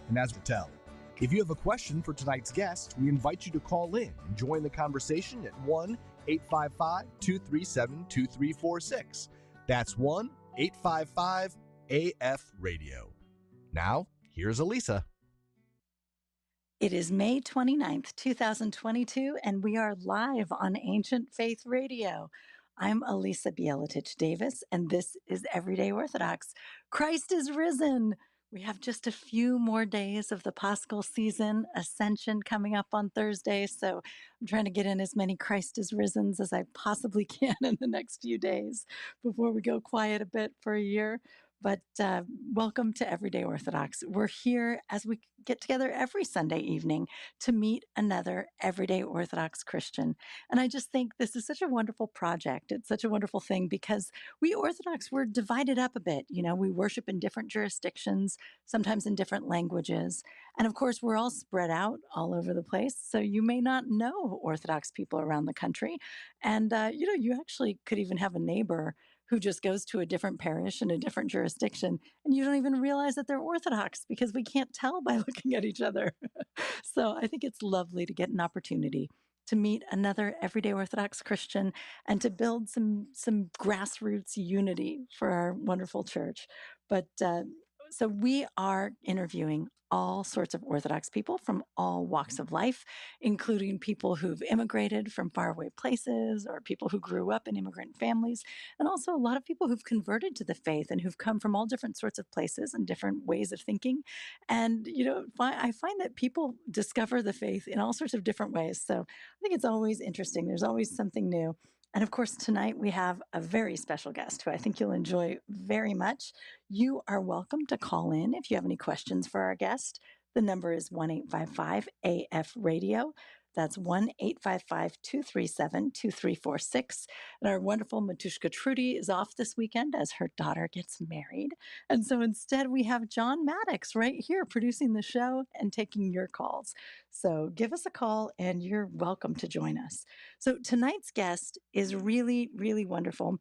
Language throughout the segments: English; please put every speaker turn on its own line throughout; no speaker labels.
and as we tell. If you have a question for tonight's guest, we invite you to call in and join the conversation at 1-855-237-2346. That's 1-855-AF-RADIO. Now, here's Elisa.
It is May 29th, 2022, and we are live on Ancient Faith Radio. I'm Elisa Bielatich-Davis, and this is Everyday Orthodox. Christ is risen! We have just a few more days of the Paschal season, Ascension coming up on Thursday, so I'm trying to get in as many Christ is risens as I possibly can in the next few days before we go quiet a bit for a year. But welcome to Everyday Orthodox. We're here as we get together every Sunday evening to meet another Everyday Orthodox Christian. And I just think this is such a wonderful project. It's such a wonderful thing because we Orthodox, we're divided up a bit. You know, we worship in different jurisdictions, sometimes in different languages. And of course, we're all spread out all over the place. So you may not know Orthodox people around the country. And, you actually could even have a neighbor who just goes to a different parish in a different jurisdiction, and you don't even realize that they're Orthodox because we can't tell by looking at each other. So I think it's lovely to get an opportunity to meet another everyday Orthodox Christian and to build some grassroots unity for our wonderful church. But so we are interviewing all sorts of Orthodox people from all walks of life, including people who've immigrated from faraway places or people who grew up in immigrant families, and also a lot of people who've converted to the faith and who've come from all different sorts of places and different ways of thinking. And, I find that people discover the faith in all sorts of different ways. So I think it's always interesting. There's always something new. And of course, tonight we have a very special guest who I think you'll enjoy very much. You are welcome to call in if you have any questions for our guest. The number is 1-855-AF-RADIO. That's 1-855-237-2346. And our wonderful Matushka Trudy is off this weekend as her daughter gets married. And so instead we have John Maddox right here producing the show and taking your calls. So give us a call and you're welcome to join us. So tonight's guest is really, really wonderful.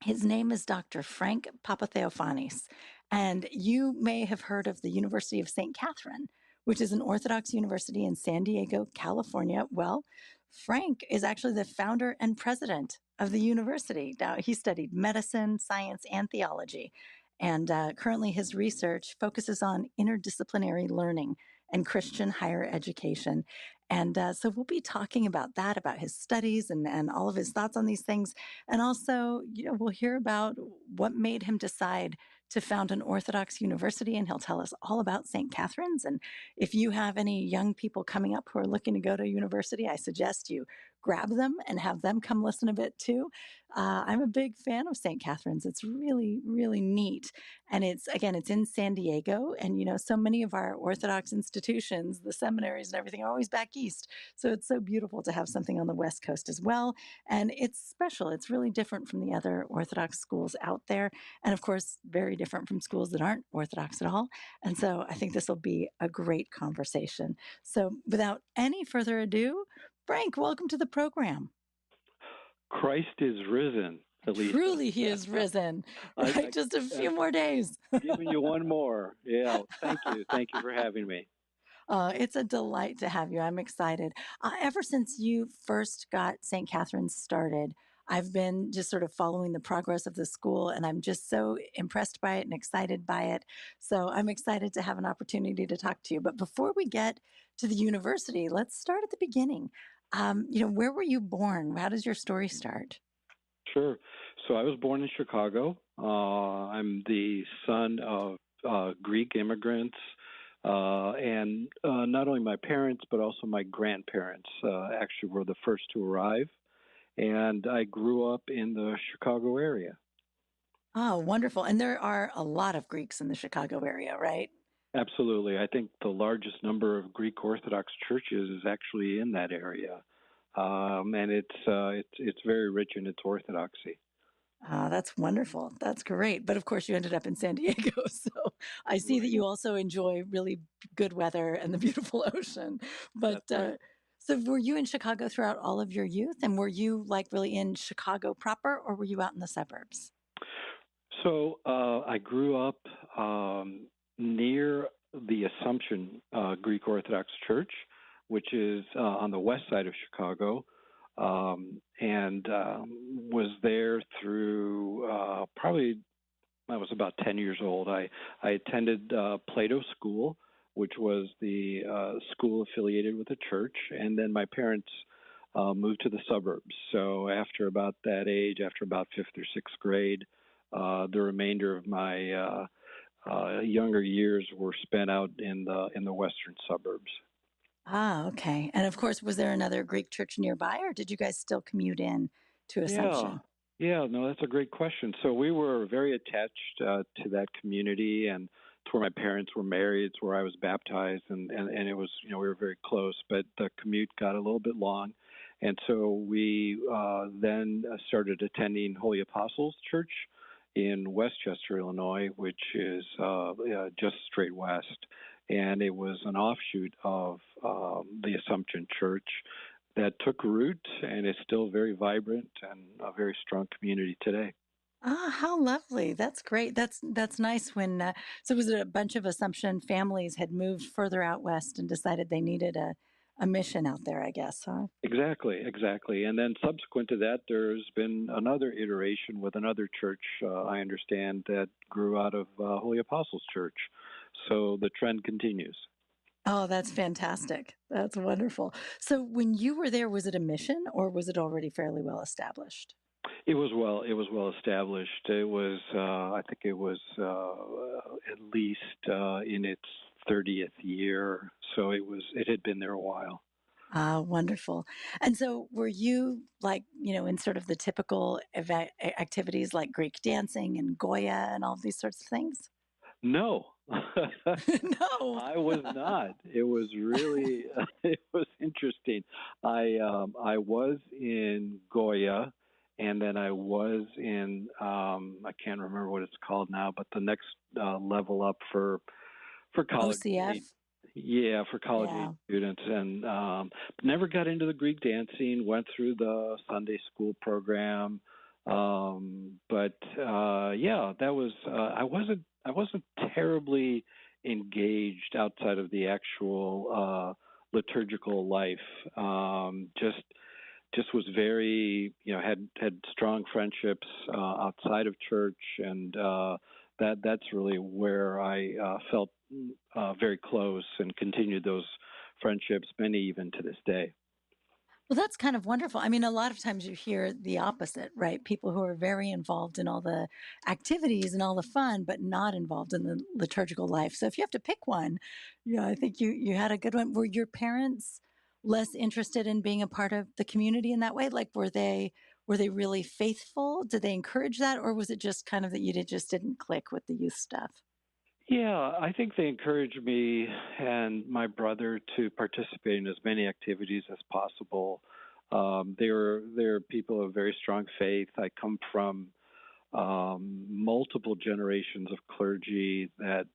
His name is Dr. Frank Papatheofanis, and you may have heard of the University of St. Catherine, which is an Orthodox university in San Diego, California. Well, Frank is actually the founder and president of the university. Now, he studied medicine, science, and theology, and currently his research focuses on interdisciplinary learning and Christian higher education. And so we'll be talking about that, about his studies and all of his thoughts on these things. And also, we'll hear about what made him decide to found an Orthodox university, and he'll tell us all about St. Catherine's. And if you have any young people coming up who are looking to go to university, I suggest you grab them and have them come listen a bit too. I'm a big fan of St. Catherine's. It's really, really neat. And it's in San Diego. And, so many of our Orthodox institutions, the seminaries and everything are always back east. So it's so beautiful to have something on the West Coast as well. And it's special. It's really different from the other Orthodox schools out there. And of course, very different from schools that aren't Orthodox at all. And so I think this will be a great conversation. So without any further ado, Frank, welcome to the program.
Christ is risen, Elisa.
Truly, he is risen. Right? Just a few more days.
Giving you one more. Yeah, thank you. Thank you for having me.
It's a delight to have you. I'm excited. Ever since you first got St. Catherine's started, I've been just sort of following the progress of the school, and I'm just so impressed by it and excited by it. So I'm excited to have an opportunity to talk to you. But before we get to the university, let's start at the beginning. Where were you born? How does your story start?
Sure. So I was born in Chicago. I'm the son of Greek immigrants. And not only my parents, but also my grandparents actually were the first to arrive. And I grew up in the Chicago area.
Oh, wonderful. And there are a lot of Greeks in the Chicago area, right?
Absolutely. I think the largest number of Greek Orthodox churches is actually in that area. And it's very rich in its orthodoxy.
That's wonderful. That's great. But of course, you ended up in San Diego. So I see that you also enjoy really good weather and the beautiful ocean. But right. So were you in Chicago throughout all of your youth? And were you really in Chicago proper, or were you out in the suburbs?
So I grew up near the Assumption Greek Orthodox Church, which is on the west side of Chicago, and was there through probably I was about 10 years old. I attended Plato School, which was the school affiliated with the church, and then my parents moved to the suburbs. So after about that age, after about fifth or sixth grade, the remainder of my younger years were spent out in the western suburbs.
Ah, okay. And of course, was there another Greek church nearby, or did you guys still commute in to
Yeah,
Assumption?
yeah, no, that's a great question. So we were very attached to that community, and it's where my parents were married. It's where I was baptized, and it was, we were very close. But the commute got a little bit long, and so we then started attending Holy Apostles Church in Westchester, Illinois, which is just straight west, and it was an offshoot of the Assumption Church that took root and is still very vibrant and a very strong community today.
Ah, how lovely. That's great. That's nice when so was it a bunch of Assumption families had moved further out west and decided they needed a mission out there, I guess, huh?
Exactly, exactly. And then subsequent to that, there's been another iteration with another church, I understand, that grew out of Holy Apostles Church. So the trend continues.
Oh, that's fantastic. That's wonderful. So when you were there, was it a mission or was it already fairly well established?
It was well established. It was, I think it was at least in its 30th year. So it had been there a while.
Ah, wonderful. And so were you like, in sort of the typical activities like Greek dancing and Goya and all these sorts of things?
No,
No.
I was not. It was really it was interesting. I was in Goya, and then I was in I can't remember what it's called now, but the next level up for college age.
OCF?
Yeah, for college age
Yeah.
students, and never got into the Greek dancing. Went through the Sunday school program, but yeah, that was I wasn't terribly engaged outside of the actual liturgical life. Just was very, had strong friendships outside of church, and that's really where I felt very close and continued those friendships, many even to this day.
Well, that's kind of wonderful. I mean, a lot of times you hear the opposite, right? People who are very involved in all the activities and all the fun, but not involved in the liturgical life. So if you have to pick one, I think you had a good one. Were your parents less interested in being a part of the community in that way? Like were they really faithful? Did they encourage that, or was it just kind of that just didn't click with the youth stuff?
Yeah, I think they encouraged me and my brother to participate in as many activities as possible. They're people of very strong faith. I come from multiple generations of clergy that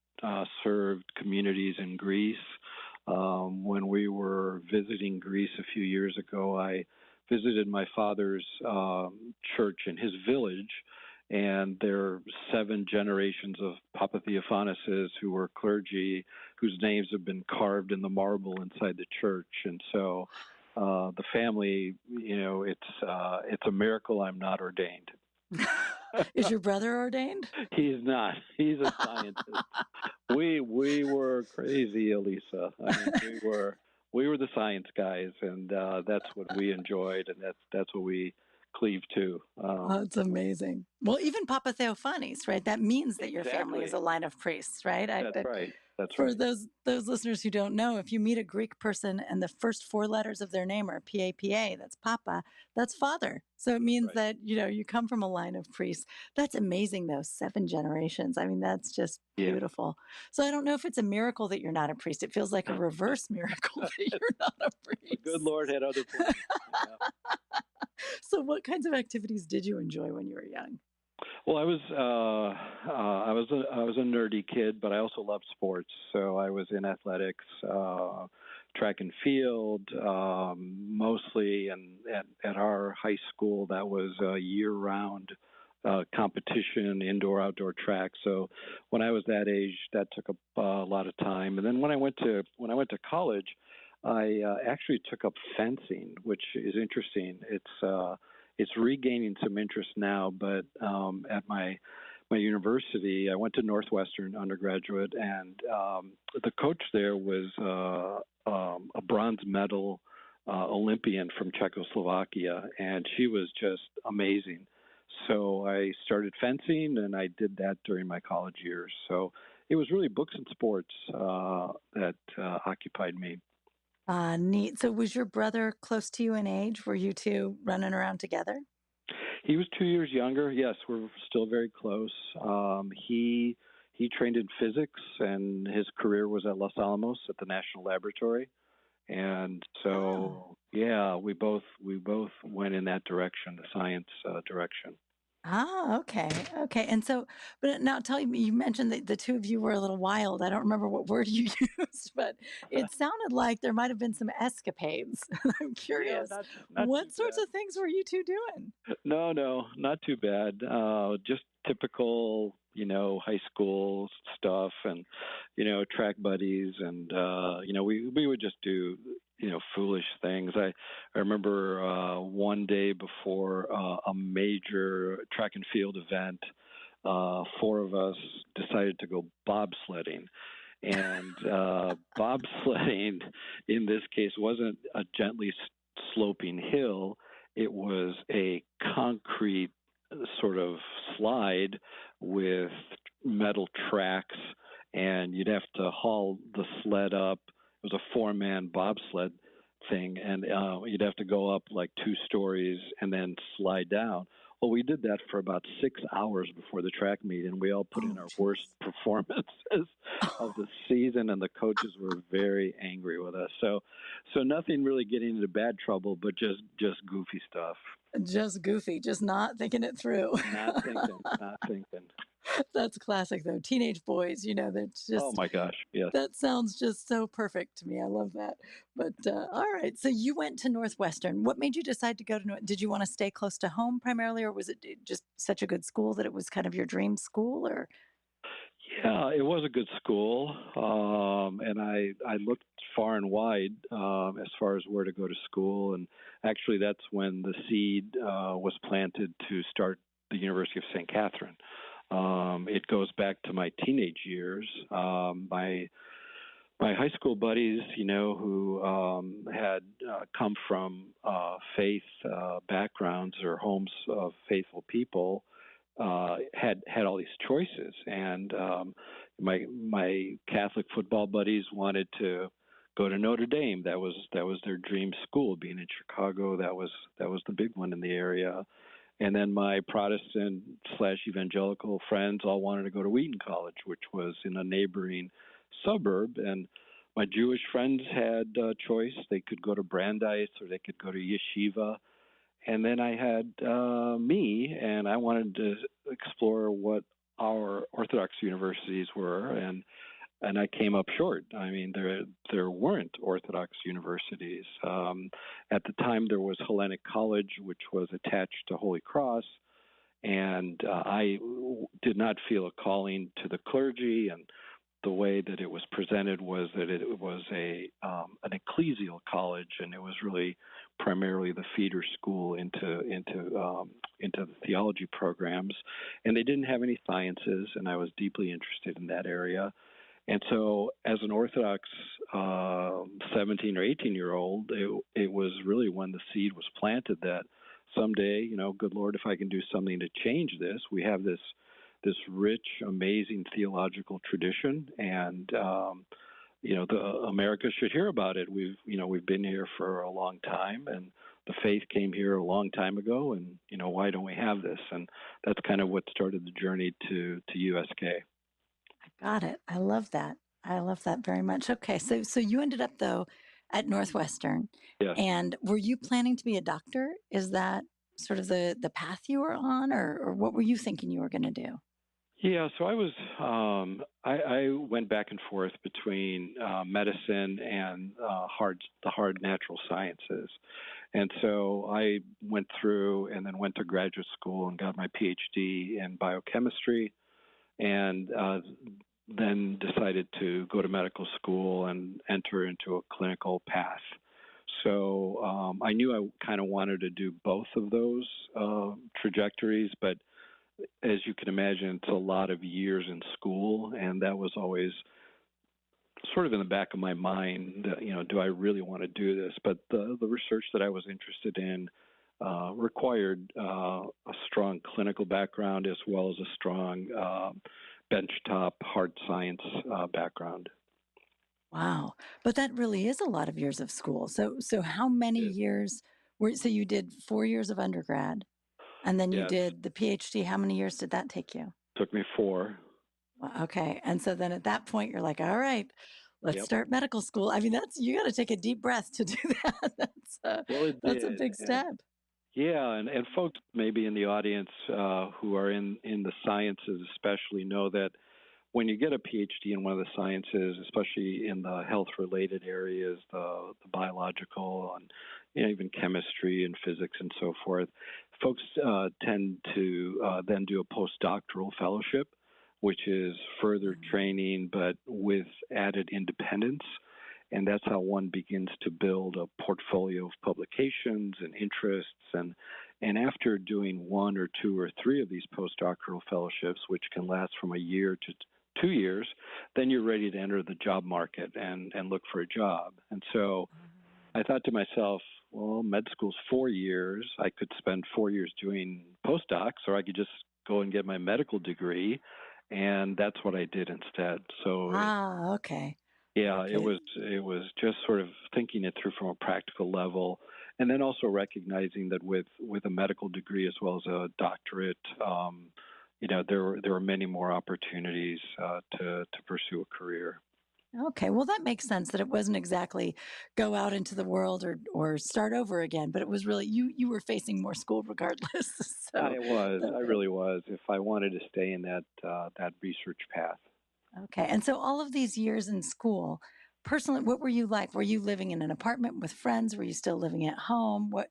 served communities in Greece. When we were visiting Greece a few years ago, I visited my father's church in his village, and there are 7 generations of Papatheofanis who were clergy whose names have been carved in the marble inside the church. And so the family, it's a miracle I'm not ordained.
Is your brother ordained?
He's not. He's a scientist. We were crazy, Elisa. I mean, we were the science guys, and that's what we enjoyed, and that's what we cleave to.
Oh, it's amazing. Well, even Papa Theophanes, right? That means that your family is
Exactly.
a line of priests, right?
That's right. That's
For
right.
those listeners who don't know, if you meet a Greek person and the first 4 letters of their name are Papa, that's Papa, that's father. So it means
Right.
that you come from a line of priests. That's amazing, though. 7 generations. I mean, that's just
Yeah.
beautiful. So I don't know if it's a miracle that you're not a priest. It feels like a reverse miracle that you're not a
The good
priest.
Lord had other plans. Yeah.
So what kinds of activities did you enjoy when you were young?
Well, I was a nerdy kid, but I also loved sports. So I was in athletics, track and field, mostly, and at our high school that was year-round competition, indoor outdoor track. So when I was that age, that took up a lot of time. And then when I went to college, I actually took up fencing, which is interesting. It's regaining some interest now, but at my university, I went to Northwestern undergraduate, and the coach there was a bronze medal Olympian from Czechoslovakia, and she was just amazing. So I started fencing, and I did that during my college years. So it was really books and sports that occupied me.
Neat. So was your brother close to you in age? Were you two running around together?
He was 2 years younger. Yes, we're still very close. He trained in physics, and his career was at Los Alamos at the National Laboratory. And so, yeah, we both went in that direction, the science direction.
Okay. Okay. And so, but now tell me, you mentioned that the two of you were a little wild. I don't remember what word you used, but it sounded like there might have been some escapades. I'm
Yeah,
curious.
not too
What sorts
bad.
of things were you two doing?
No, not too bad. Just typical, high school stuff, and track buddies, and we would just do foolish things. I remember one day before a major track and field event, four of us decided to go bobsledding. And bobsledding in this case wasn't a gently sloping hill. It was a concrete sort of slide with metal tracks, and you'd have to haul the sled up. It was a four-man bobsled thing, and you'd have to go up like 2 stories and then slide down. Well, we did that for about 6 hours before the track meet, and we all put in our worst performances of the season, and the coaches were very angry with us. So nothing really getting into bad trouble, but just goofy stuff.
Just goofy, just not thinking it through.
Not thinking.
That's classic, though. Teenage boys, that's
Oh
just,
my gosh, yes.
that sounds just so perfect to me. I love that. But all right. So you went to Northwestern. What made you decide to go to North? Did you want to stay close to home primarily, or was it just such a good school that it was kind of your dream school? Or
Yeah, it was a good school, and I looked far and wide as far as where to go to school, and actually that's when the seed was planted to start the University of St. Catherine. It goes back to my teenage years. My high school buddies, who had come from faith backgrounds or homes of faithful people, had all these choices, and my Catholic football buddies wanted to go to Notre Dame. That was their dream school. Being in Chicago, that was the big one in the area. And then my Protestant / evangelical friends all wanted to go to Wheaton College, which was in a neighboring suburb. And my Jewish friends had a choice. They could go to Brandeis or they could go to Yeshiva. And then I had me, and I wanted to explore what our Orthodox universities were, and I came up short. I mean, there weren't Orthodox universities. At the time, there was Hellenic College, which was attached to Holy Cross, and I did not feel a calling to the clergy. And the way that it was presented was that it was an ecclesial college, and it was really primarily the feeder school into the theology programs, and they didn't have any sciences, and I was deeply interested in that area. And so as an Orthodox 17 or 18-year-old, it was really when the seed was planted that someday, good Lord, if I can do something to change this. We have this rich, amazing theological tradition, and America should hear about it. We've been here for a long time, and the faith came here a long time ago, and why don't we have this? And that's kind of what started the journey to USK.
I got it. I love that. I love that very much. Okay, so you ended up though at Northwestern,
Yes.
and were you planning to be a doctor? Is that sort of the path you were on, or what were you thinking you were going to do?
Yeah, so I went back and forth between medicine and the hard natural sciences. And so I went through and then went to graduate school and got my PhD in biochemistry, and then decided to go to medical school and enter into a clinical path. So I knew I kind of wanted to do both of those trajectories, but as you can imagine, it's a lot of years in school, and that was always sort of in the back of my mind. Do I really want to do this? But the research that I was interested in required a strong clinical background as well as a strong benchtop hard science background.
Wow. But that really is a lot of years of school. So how many
It,
years so you did 4 years of undergrad and then you
yes,
did the PhD. How many years did that take you?
took me 4.
Okay. And so then at that point you're like, all right, let's
Yep.
start medical school. I mean, you got to take a deep breath to do that.
Well, it
That's a
did,
big
and
step.
yeah, and folks maybe in the audience who are in the sciences especially know that when you get a PhD in one of the sciences, especially in the health-related areas, the biological and even chemistry and physics and so forth, folks tend to then do a postdoctoral fellowship, which is further training but with added independence. And that's how one begins to build a portfolio of publications and interests. And after doing 1 or 2 or 3 of these postdoctoral fellowships, which can last from a year to 2 years, then you're ready to enter the job market and look for a job. And so I thought to myself, well, med school's 4 years. I could spend 4 years doing postdocs, or I could just go and get my medical degree. And that's what I did instead. So
Okay.
yeah,
Okay.
it was just sort of thinking it through from a practical level, and then also recognizing that with a medical degree as well as a doctorate, there were many more opportunities to pursue a career.
Okay. Well, that makes sense that it wasn't exactly go out into the world or start over again, but it was really you were facing more school regardless. So
I
that,
really was. If I wanted to stay in that research path.
okay. And so all of these years in school, personally, what were you like? Were you living in an apartment with friends? Were you still living at home? What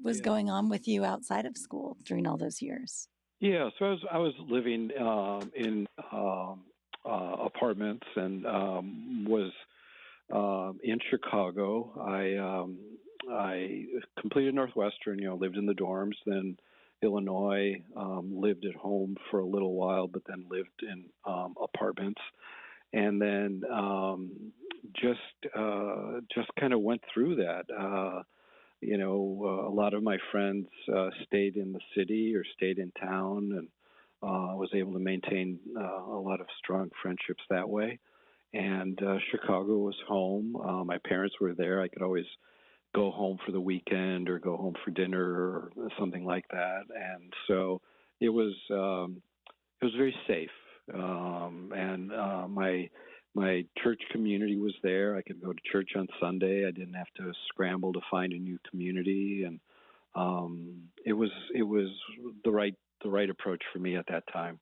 was
Yeah.
going on with you outside of school during all those years?
Yeah, so I was living in apartments and was in Chicago. I completed Northwestern. Lived in the dorms. Then Illinois. Lived at home for a little while, but then lived in apartments. And then just kind of went through that. A lot of my friends stayed in the city or stayed in town, and was able to maintain a lot of strong friendships that way. And Chicago was home. My parents were there. I could always go home for the weekend or go home for dinner or something like that. And so it was very safe. And my church community was there. I could go to church on Sunday. I didn't have to scramble to find a new community, and it was the right approach for me at that time.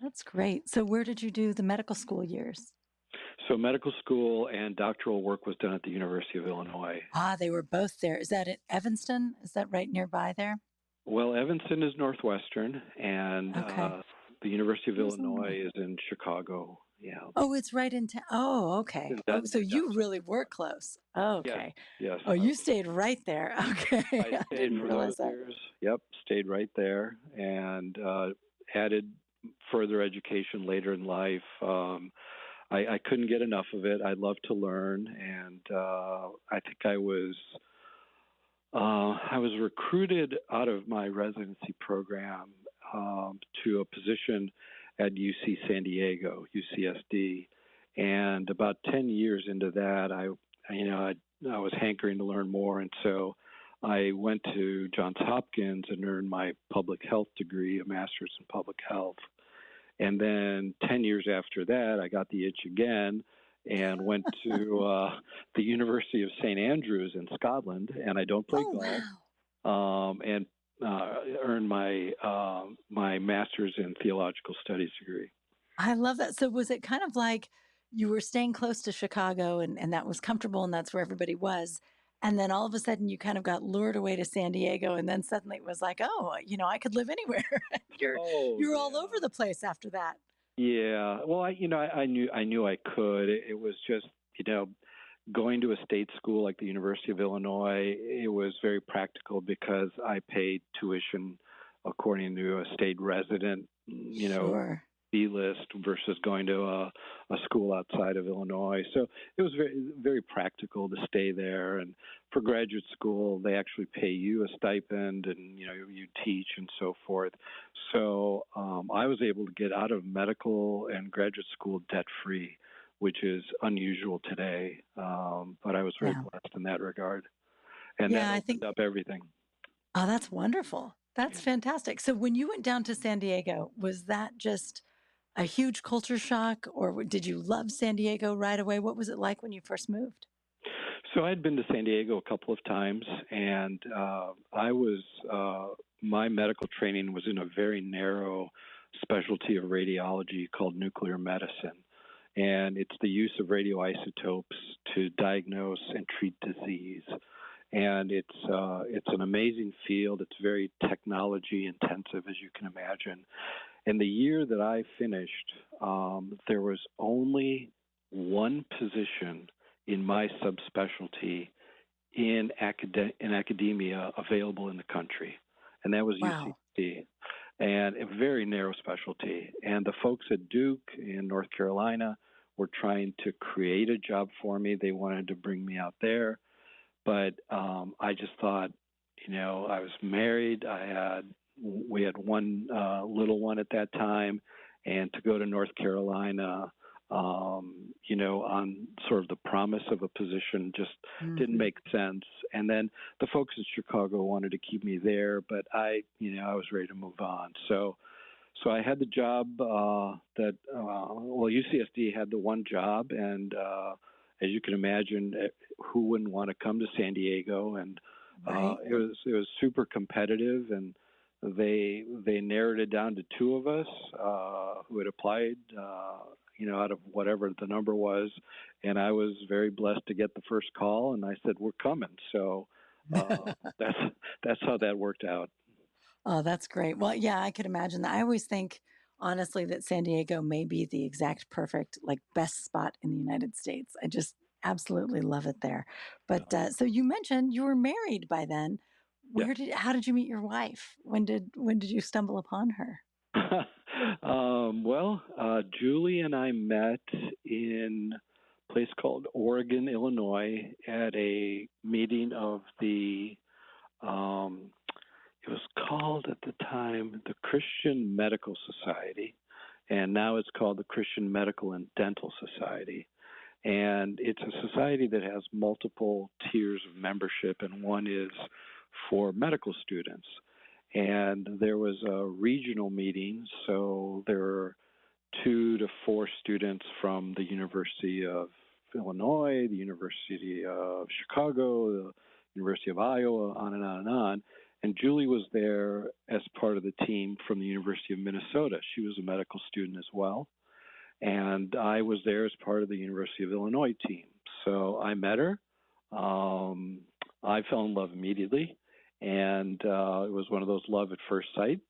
That's great. So where did you do the medical school years?
So medical school and doctoral work was done at the University of Illinois.
They were both there. Is that at Evanston? Is that right nearby there?
Well, Evanston is Northwestern, and
Okay.
the University of
Where's
Illinois
Illinois?
is in Chicago. Yeah,
Oh, it's right in town. Oh, okay.
is
Oh,
that
so you
downtown?
really were close.
Yes,
Okay.
yes.
Oh, you stayed right there. Okay.
I
I
stayed
didn't
for those
realize that.
years. Yep, stayed right there, and added further education later in life. I couldn't get enough of it. I love to learn, and I think I was recruited out of my residency program to a position at UC San Diego, UCSD, and about 10 years into that, I was hankering to learn more, and so I went to Johns Hopkins and earned my public health degree, a master's in public health. And then 10 years after that, I got the itch again and went to the University of St. Andrews in Scotland. And I don't play
Oh,
golf.
wow.
And earn my my master's in theological studies degree.
I love that. So was it kind of like you were staying close to Chicago and that was comfortable and that's where everybody was? And then all of a sudden you kind of got lured away to San Diego and then suddenly it was like, oh, I could live anywhere. you're
Oh
you're all over
yeah,
the place after that.
yeah. Well, I knew I could. It was just going to a state school like the University of Illinois. It was very practical because I paid tuition according to a state resident,
Sure.
B list versus going to a school outside of Illinois. So it was very, very practical to stay there. And for graduate school, they actually pay you a stipend and, you teach and so forth. So I was able to get out of medical and graduate school debt free, which is unusual today. But I was very
Yeah.
blessed in that regard. And that
Yeah, I think
opened up everything.
oh, that's wonderful. That's
Yeah.
fantastic. So when you went down to San Diego, was that just a huge culture shock or did you love San Diego right away? What was it like when you first moved?
So I'd been to San Diego a couple of times, and I was my medical training was in a very narrow specialty of radiology called nuclear medicine, and it's the use of radioisotopes to diagnose and treat disease. And it's an amazing field. It's very technology intensive, as you can imagine. And the year that I finished, there was only one position in my subspecialty in academia available in the country, and that was
Wow.
UCC, and a very narrow specialty. And the folks at Duke in North Carolina were trying to create a job for me. They wanted to bring me out there, but I just thought, I was married. We had one little one at that time, and to go to North Carolina, on sort of the promise of a position just didn't
Hmm.
make sense. And then the folks in Chicago wanted to keep me there, but I was ready to move on. So I had the job UCSD had the one job, and as you can imagine, who wouldn't want to come to San Diego? And
Right.
it was super competitive, and they narrowed it down to two of us who had applied, out of whatever the number was, and I was very blessed to get the first call, and I said, "We're coming." So that's how that worked out.
Oh, that's great. Well, yeah, I could imagine that. I always think, honestly, that San Diego may be the exact perfect, like, best spot in the United States. I just absolutely love it there. But so you mentioned you were married by then.
Yeah.
How did you meet your wife? When did you stumble upon her?
Julie and I met in a place called Oregon, Illinois, at a meeting of um, it was called at the time the Christian Medical Society, and now it's called the Christian Medical and Dental Society. And it's a society that has multiple tiers of membership, and one is for medical students. And there was a regional meeting, so there were 2 to 4 students from the University of Illinois, the University of Chicago, the University of Iowa, on and on and on. And Julie was there as part of the team from the University of Minnesota. She was a medical student as well. And I was there as part of the University of Illinois team. So I met her. I fell in love immediately, and it was one of those love at first sight.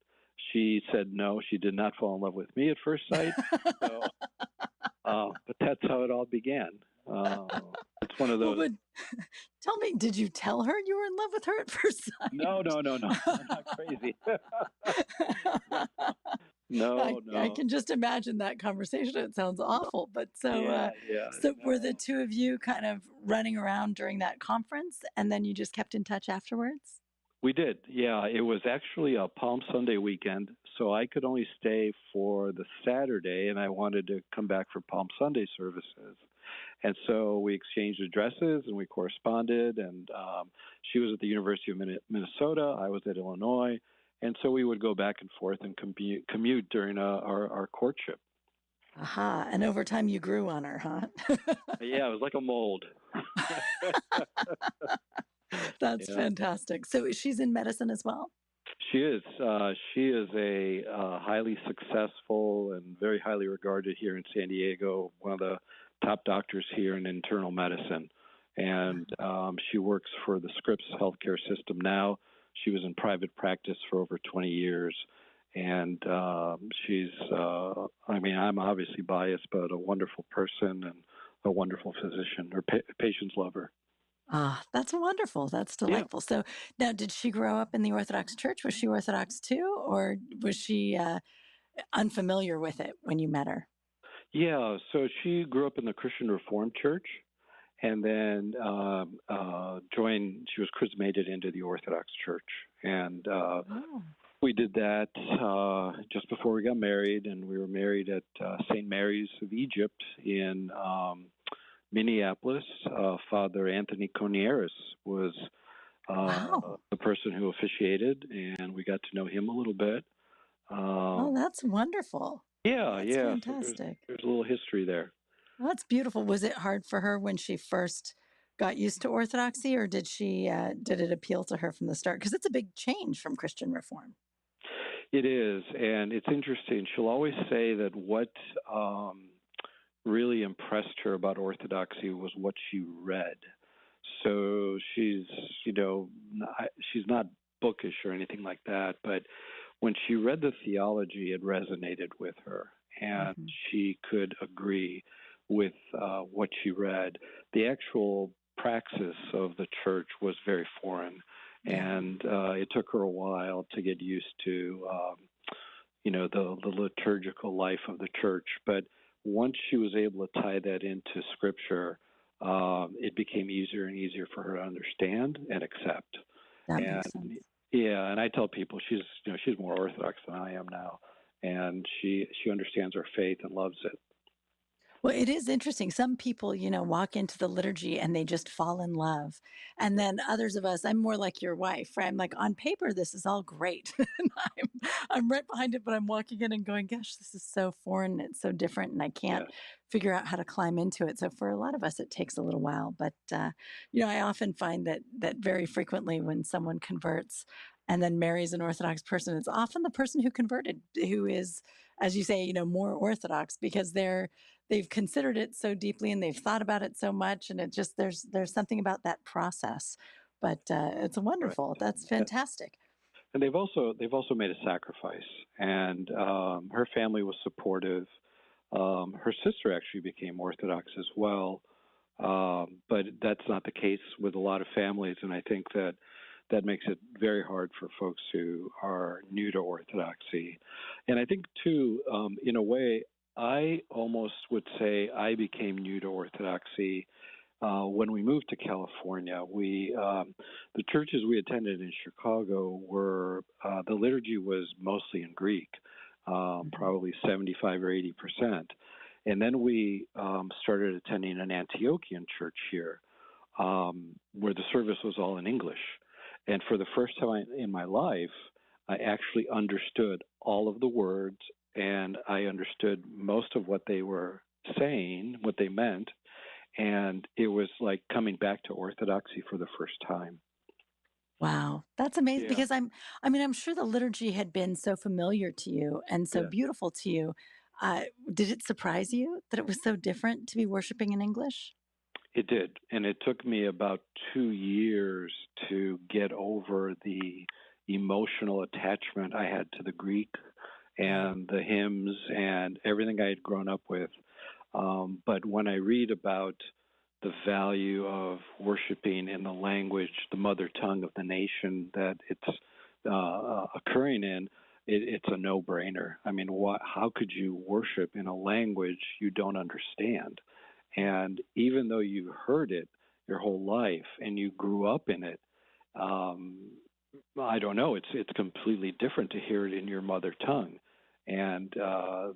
She said no, she did not fall in love with me at first sight. So, but that's how it all began. It's one of
Well,
those.
but tell me, did you tell her you were in love with her at first
No, no, no, no. I'm not crazy.
sight? I,
No,
I
no.
can just imagine that conversation. It sounds awful. But
Yeah, yeah,
so were the
no.
two of you kind of running around during that conference and then you just kept in touch afterwards?
We did. Yeah, it was actually a Palm Sunday weekend, so I could only stay for the Saturday, and I wanted to come back for Palm Sunday services. And so we exchanged addresses and we corresponded. And she was at the University of Minnesota. I was at Illinois. And so we would go back and forth and commute during our courtship.
Aha. And over time you grew on her, huh?
Yeah, it was like a mold.
That's
Yeah.
fantastic. So she's in medicine as well?
She is. She is a highly successful and very highly regarded here in San Diego, one of the top doctors here in internal medicine. And she works for the Scripps healthcare system now. She was in private practice for over 20 years. And she's, I'm obviously biased, but a wonderful person and a wonderful physician. Her patients love her.
Ah, that's wonderful. That's
Yeah.
delightful. So now, did she grow up in the Orthodox Church? Was she Orthodox too, or was she unfamiliar with it when you met her?
Yeah, so she grew up in the Christian Reformed Church and then she was chrismated into the Orthodox Church. And
Oh.
we did that just before we got married, and we were married at St. Mary's of Egypt in Minneapolis. Father Anthony Conieris was
Wow.
the person who officiated, and we got to know him a little bit.
Oh, that's wonderful.
Yeah,
That's
yeah. So
fantastic.
there's a little history there.
Well, that's beautiful. Was it hard for her when she first got used to Orthodoxy, or did it appeal to her from the start? Because it's a big change from Christian Reform.
It is, and it's interesting. She'll always say that what really impressed her about Orthodoxy was what she read. So she's not bookish or anything like that, but when she read the theology, it resonated with her, and she could agree with what she read. The actual praxis of the church was very foreign, and it took her a while to get used to, the liturgical life of the church. But once she was able to tie that into Scripture, it became easier and easier for her to understand and accept.
That makes sense.
Yeah, and I tell people she's more Orthodox than I am now, and she understands her faith and loves it.
Well, it is interesting. Some people, walk into the liturgy and they just fall in love. And then others of us, I'm more like your wife, right? I'm like, on paper, this is all great. And I'm right behind it, but I'm walking in and going, gosh, this is so foreign. It's so different. And I can't figure out how to climb into it. So for a lot of us, it takes a little while. But, I often find that very frequently when someone converts and then marries an Orthodox person, it's often the person who converted who is, as you say, more Orthodox because they've considered it so deeply and they've thought about it so much, and it just there's something about that process. But it's wonderful.
Right.
That's fantastic.
And they've also made a sacrifice, and her family was supportive. Her sister actually became Orthodox as well, but that's not the case with a lot of families, and I think that makes it very hard for folks who are new to Orthodoxy. And I think, too, in a way, I almost would say I became new to Orthodoxy when we moved to California. The churches we attended in Chicago were the liturgy was mostly in Greek, probably 75 or 80%. And then we started attending an Antiochian church here, where the service was all in English. And for the first time in my life, I actually understood all of the words, and I understood most of what they were saying, what they meant, and it was like coming back to Orthodoxy for the first time.
Wow, that's amazing.
Yeah.
Because I'm sure the liturgy had been so familiar to you and so beautiful to you. Did it surprise you that it was so different to be worshiping in English?
It did, and it took me about 2 years to get over the emotional attachment I had to the Greek and the hymns and everything I had grown up with. But when I read about the value of worshiping in the language, the mother tongue of the nation that it's occurring in, it's a no-brainer. I mean, how could you worship in a language you don't understand? And even though you heard it your whole life and you grew up in it, I don't know. It's completely different to hear it in your mother tongue, and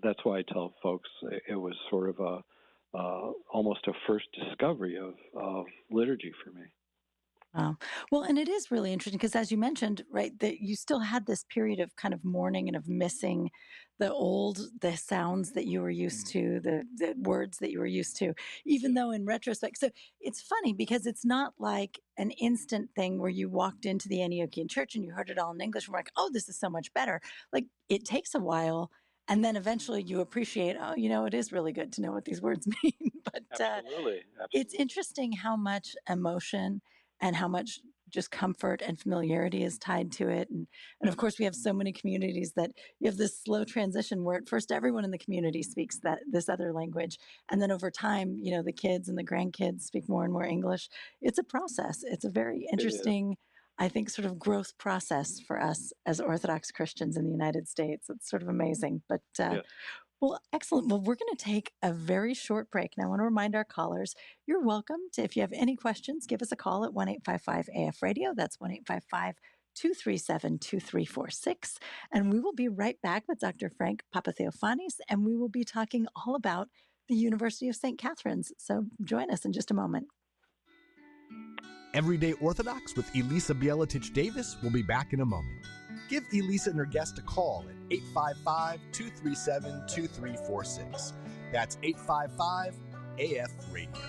that's why I tell folks it was sort of almost a first discovery of liturgy for me.
Well, and it is really interesting because, as you mentioned, right, that you still had this period of kind of mourning and of missing the sounds that you were used to, the words that you were used to, even though in retrospect. So it's funny because it's not like an instant thing where you walked into the Antiochian church and you heard it all in English and were like, oh, this is so much better. Like it takes a while. And then eventually you appreciate, oh, it is really good to know what these words mean. But
Absolutely.
it's interesting how much emotion and how much just comfort and familiarity is tied to it. And of course, we have so many communities that you have this slow transition where at first everyone in the community speaks this other language. And then over time, the kids and the grandkids speak more and more English. It's a process. It's a very
It is.
interesting, I think, sort of growth process for us as Orthodox Christians in the United States. It's sort of amazing. But
Yes.
well, excellent. Well, we're going to take a very short break. And I want to remind our callers, you're welcome to, if you have any questions, give us a call at 1-855-AF Radio. That's 1-855-237-2346. And we will be right back with Dr. Frank Papatheofanis, and we will be talking all about the University of St. Catherine's. So join us in just a moment.
Everyday Orthodox with Elisa Bielatich-Davis will be back in a moment. Give Elisa and her guest a call at 855-237-2346. That's 855-AF-RADIO.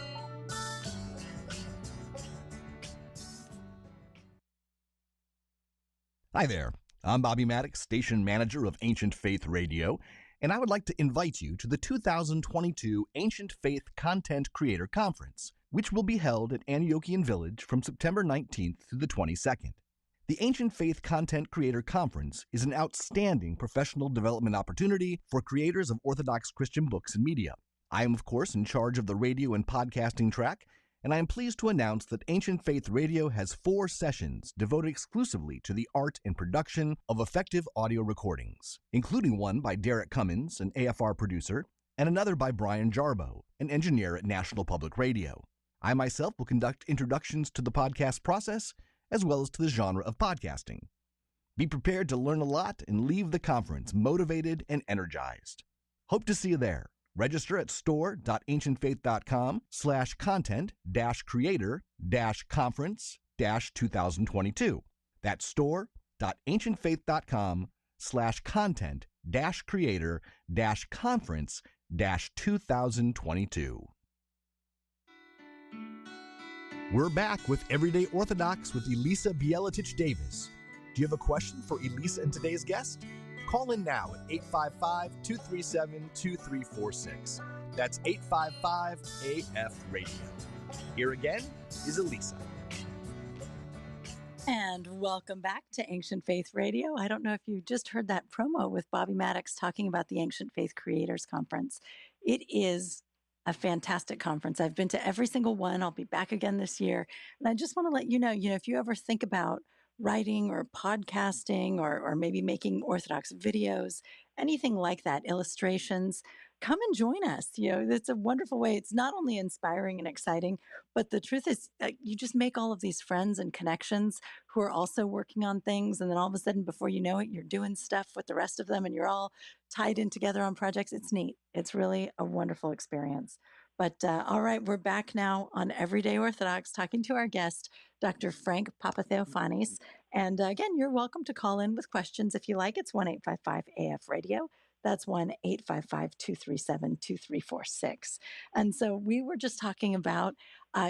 Hi there. I'm Bobby Maddox, station manager of Ancient Faith Radio, and I would like to invite you to the 2022 Ancient Faith Content Creator Conference, which will be held at Antiochian Village from September 19th through the 22nd. The Ancient Faith Content Creator Conference is an outstanding professional development opportunity for creators of Orthodox Christian books and media. I am, of course, in charge of the radio and podcasting track, and I am pleased to announce that Ancient Faith Radio has 4 sessions devoted exclusively to the art and production of effective audio recordings, including one by Derek Cummins, an AFR producer, and another by Brian Jarbo, an engineer at National Public Radio. I myself will conduct introductions to the podcast process, as well as to the genre of podcasting. Be prepared to learn a lot and leave the conference motivated and energized. Hope to see you there. Register at store.ancientfaith.com/content-creator-conference-2022. That's store.ancientfaith.com/content-creator-conference-2022. We're back with Everyday Orthodox with Elisa Bielatich-Davis. Do you have a question for Elisa and today's guest? Call in now at 855-237-2346. That's 855-AF-RADIO. Here again is Elisa.
And welcome back to Ancient Faith Radio. I don't know if you just heard that promo with Bobby Maddox talking about the Ancient Faith Creators Conference. It is a fantastic conference. I've been to every single one. I'll be back again this year. And I just want to let you know, if you ever think about writing or podcasting or maybe making Orthodox videos, anything like that, illustrations, come and join us. It's a wonderful way. It's not only inspiring and exciting, but the truth is you just make all of these friends and connections who are also working on things. And then all of a sudden, before you know it, you're doing stuff with the rest of them and you're all tied in together on projects. It's neat. It's really a wonderful experience. But all right, we're back now on Everyday Orthodox talking to our guest, Dr. Frank Papatheofanis. And again, you're welcome to call in with questions if you like. It's 1-855-AF-RADIO. That's 1-855-237-2346. And so we were just talking about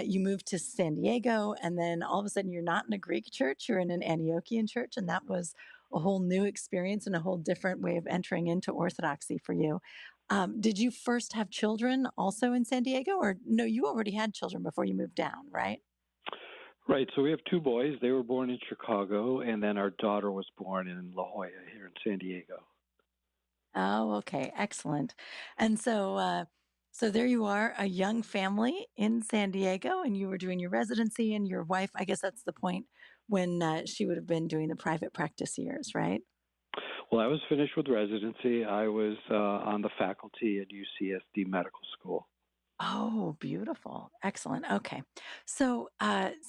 you moved to San Diego, and then all of a sudden you're not in a Greek church, you're in an Antiochian church, and that was a whole new experience and a whole different way of entering into Orthodoxy for you. Did you first have children also in San Diego, or no, you already had children before you moved down, right?
Right. So we have 2 boys. They were born in Chicago, and then our daughter was born in La Jolla here in San Diego.
Oh, okay. Excellent. And so there you are, a young family in San Diego, and you were doing your residency, and your wife, I guess that's the point when she would have been doing the private practice years, right?
Well, I was finished with residency. I was on the faculty at UCSD Medical School.
Oh, beautiful. Excellent. Okay. So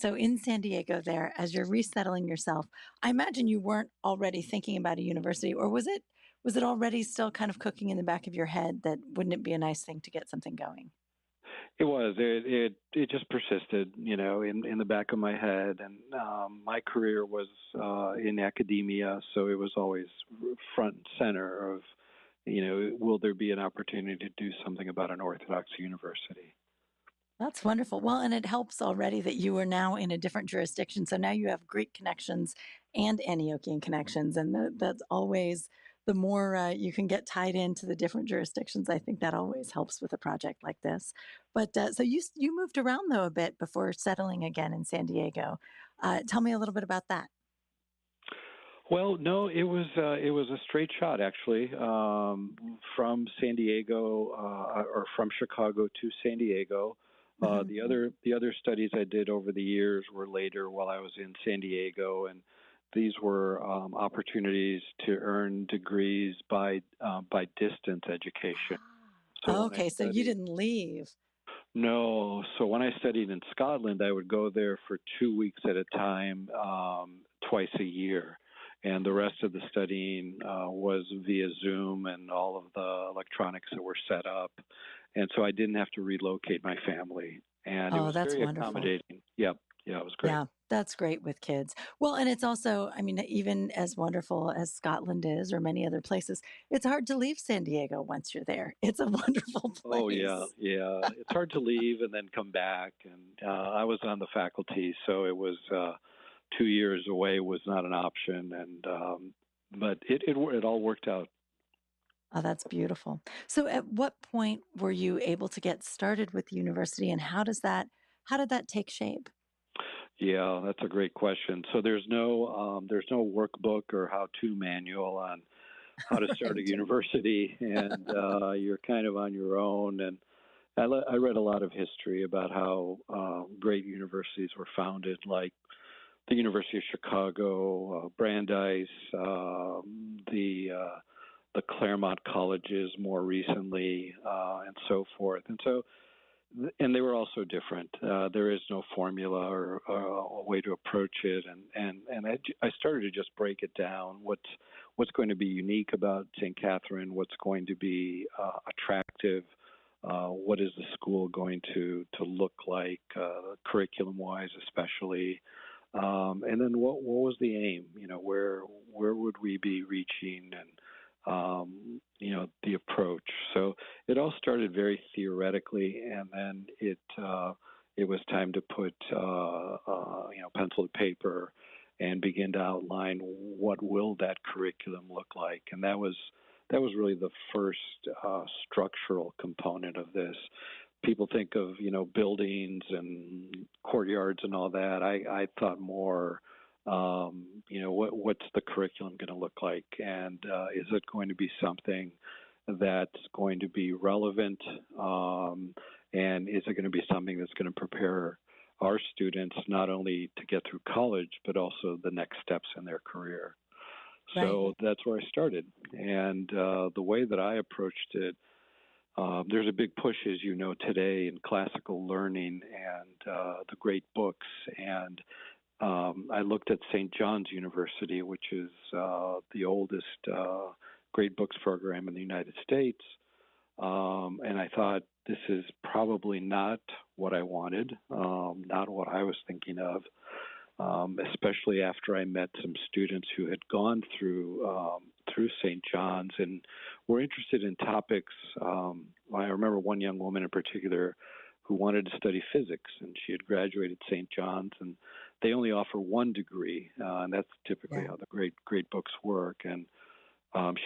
in San Diego there, as you're resettling yourself, I imagine you weren't already thinking about a university, or was it already still kind of cooking in the back of your head that wouldn't it be a nice thing to get something going?
It was. It just persisted, in the back of my head. And my career was in academia, so it was always front and center of, will there be an opportunity to do something about an Orthodox university?
That's wonderful. Well, and it helps already that you are now in a different jurisdiction. So now you have Greek connections and Antiochian connections. And that's always the more you can get tied into the different jurisdictions. I think that always helps with a project like this. But so you moved around though a bit before settling again in San Diego. Tell me a little bit about that.
Well, no, it was a straight shot actually, from San Diego or from Chicago to San Diego.
Hmm.
The other studies I did over the years were later while I was in San Diego, and these were opportunities to earn degrees by distance education. So when I
Okay, so you
studied,
didn't leave.
no, so when I studied in Scotland, I would go there for 2 weeks at a time, twice a year. And the rest of the studying was via Zoom and all of the electronics that were set up. And so I didn't have to relocate my family. And it
Oh,
was
that's
very
wonderful.
accommodating. Yep. Yeah, it was great.
Yeah, that's great with kids. Well, and it's also, I mean, even as wonderful as Scotland is, or many other places, it's hard to leave San Diego once you're there. It's a wonderful
Oh, yeah.
place.
Yeah. It's hard to leave and then come back. And I was on the faculty, so it was 2 years away was not an option. But it all worked out.
Oh, that's beautiful. So at what point were you able to get started with the university and how did that take shape?
Yeah, that's a great question. So there's no workbook or how-to manual on how to start a
Right.
university, and you're kind of on your own. And I read a lot of history about how great universities were founded, like the University of Chicago, Brandeis, the Claremont colleges more recently, and so forth. And they were also different. There is no formula or a way to approach it, and I started to just break it down. What's going to be unique about St. Catherine? What's going to be attractive? What is the school going to look like, curriculum-wise, especially? And then what was the aim? Where would we be reaching, and the approach. So it all started very theoretically, and then it was time to put pencil to paper and begin to outline what will that curriculum look like. And that was really the first structural component of this. People think of buildings and courtyards and all that. I thought more, what's the curriculum going to look like, and is it going to be something that's going to be relevant, and is it going to be something that's going to prepare our students not only to get through college but also the next steps in their career.
Right.
So that's where I started, and the way that I approached it. There's a big push, as you know, today in classical learning and the great books. And I looked at St. John's University, which is the oldest great books program in the United States. And I thought, this is probably not what I wanted, not what I was thinking of, especially after I met some students who had gone through St. John's and were interested in topics. I remember one young woman in particular who wanted to study physics, and she had graduated St. John's, and they only offer one degree, and that's typically
Yeah.
how the great books work. And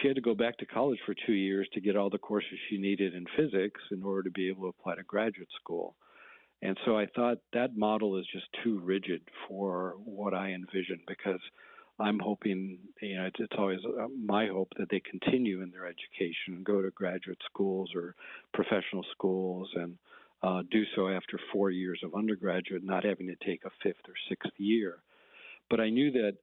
she had to go back to college for 2 years to get all the courses she needed in physics in order to be able to apply to graduate school. And so I thought that model is just too rigid for what I envision, because I'm hoping, it's always my hope that they continue in their education and go to graduate schools or professional schools and do so after 4 years of undergraduate, not having to take a fifth or sixth year. But I knew that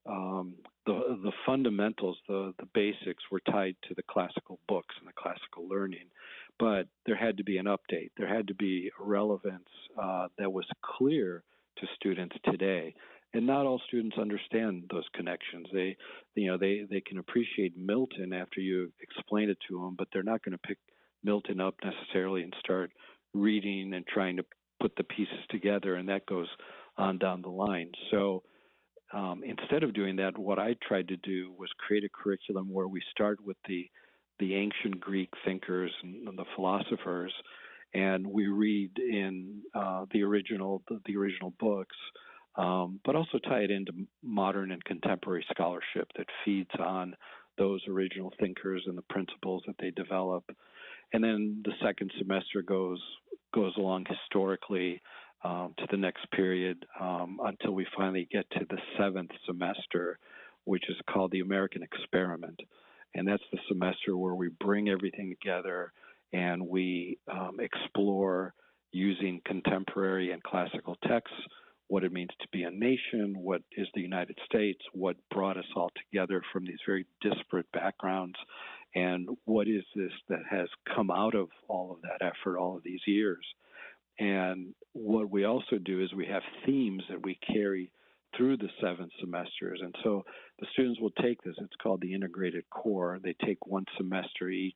the fundamentals, the basics, were tied to the classical books and the classical learning. But there had to be an update. There had to be a relevance that was clear to students today. And not all students understand those connections. They can appreciate Milton after you explain it to them, but they're not going to pick Milton up necessarily and start reading and trying to put the pieces together, and that goes on down the line. So instead of doing that, what I tried to do was create a curriculum where we start with the ancient Greek thinkers and the philosophers, and we read in the original books, but also tie it into modern and contemporary scholarship that feeds on those original thinkers and the principles that they develop. And then the second semester goes along historically to the next period until we finally get to the seventh semester, which is called the American Experiment. And that's the semester where we bring everything together and we explore using contemporary and classical texts what it means to be a nation, what is the United States, what brought us all together from these very disparate backgrounds, and what is this that has come out of all of that effort all of these years. And what we also do is we have themes that we carry through the 7 semesters. And so the students will take this. It's called the integrated core. They take one semester each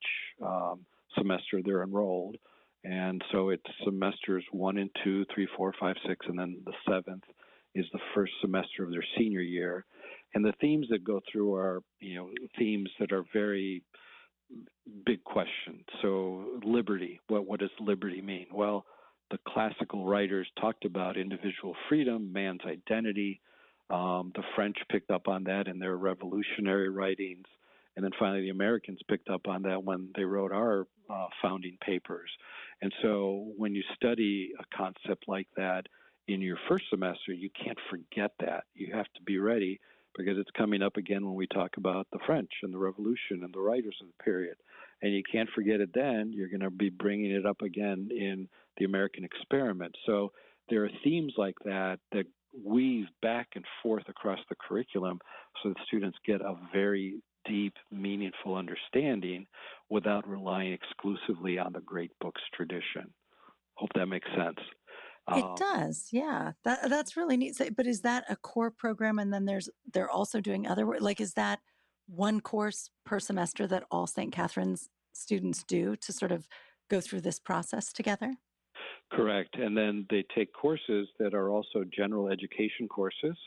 semester they're enrolled. And so it's semesters 1 and 2, 3, 4, 5, 6, and then the 7th is the first semester of their senior year. And the themes that go through are, themes that are very big questions. So liberty, what does liberty mean? Well, the classical writers talked about individual freedom, man's identity. The French picked up on that in their revolutionary writings. And then finally, the Americans picked up on that when they wrote our founding papers. And so when you study a concept like that in your first semester, you can't forget that. You have to be ready because it's coming up again when we talk about the French and the Revolution and the writers of the period. And you can't forget it then. You're going to be bringing it up again in the American Experiment. So there are themes like that that weave back and forth across the curriculum so that students get a very deep, meaningful understanding without relying exclusively on the great books tradition. Hope that makes sense.
It does, yeah. That's really neat. So, but is that a core program, and then they're also doing other work? Like, is that one course per semester that all St. Catherine's students do to sort of go through this process together?
Correct. And then they take courses that are also general education courses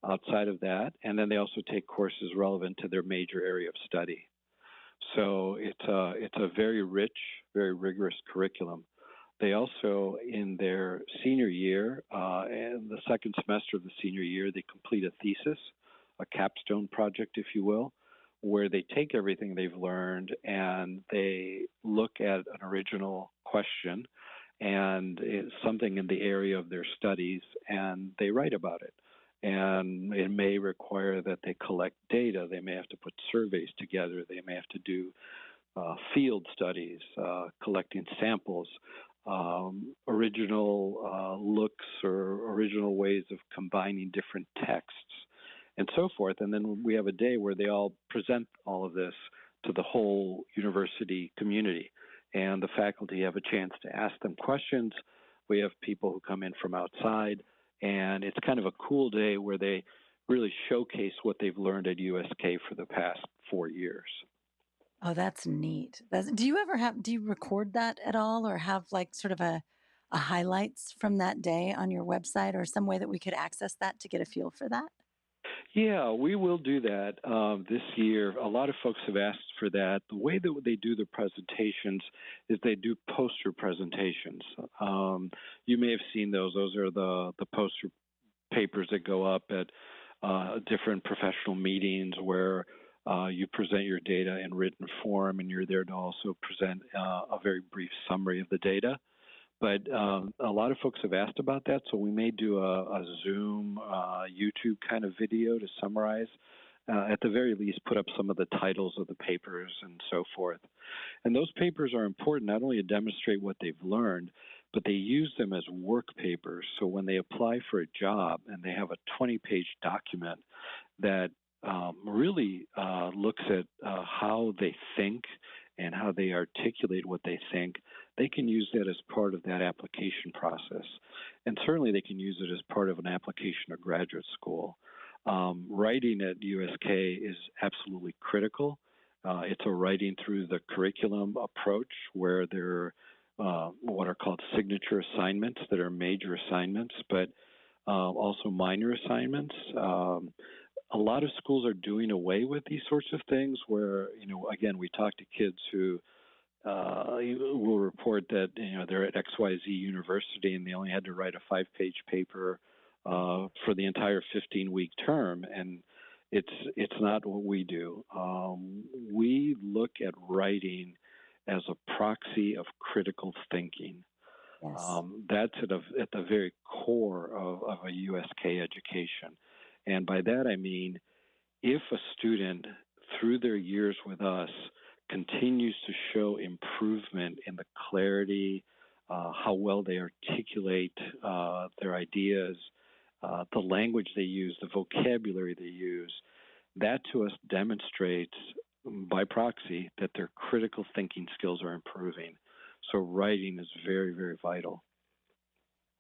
outside of that, and then they also take courses relevant to their major area of study. So it's a very rich, very rigorous curriculum. They also, in their senior year, and the second semester of the senior year, they complete a thesis, a capstone project, if you will, where they take everything they've learned and they look at an original question and it's something in the area of their studies, and they write about it. And it may require that they collect data. They may have to put surveys together. They may have to do field studies, collecting samples, original looks or original ways of combining different texts, and so forth. And then we have a day where they all present all of this to the whole university community. And the faculty have a chance to ask them questions. We have people who come in from outside. And it's kind of a cool day where they really showcase what they've learned at USK for the past 4 years.
Oh, that's neat. Do you record that at all, or have like sort of a highlights from that day on your website, or some way that we could access that to get a feel for that?
Yeah, we will do that this year. A lot of folks have asked for that. The way that they do the presentations is they do poster presentations. You may have seen those. Those are the poster papers that go up at different professional meetings where you present your data in written form, and you're there to also present a very brief summary of the data. But a lot of folks have asked about that, so we may do a Zoom, YouTube kind of video to summarize. At the very least, put up some of the titles of the papers and so forth. And those papers are important not only to demonstrate what they've learned, but they use them as work papers. So when they apply for a job and they have a 20-page document that really looks at how they think and how they articulate what they think, they can use that as part of that application process. And certainly they can use it as part of an application to graduate school. Writing at USK is absolutely critical. It's a writing through the curriculum approach where they're what are called signature assignments that are major assignments, but also minor assignments. A lot of schools are doing away with these sorts of things where, again, we talk to kids who will report that, they're at XYZ University and they only had to write a 5-page paper for the entire 15-week term. And it's not what we do. We look at writing as a proxy of critical thinking.
Yes.
That's at the very core of a USK education. And by that I mean, if a student, through their years with us, continues to show improvement in the clarity, how well they articulate their ideas, the language they use, the vocabulary they use, that to us demonstrates by proxy that their critical thinking skills are improving. So writing is very, very vital.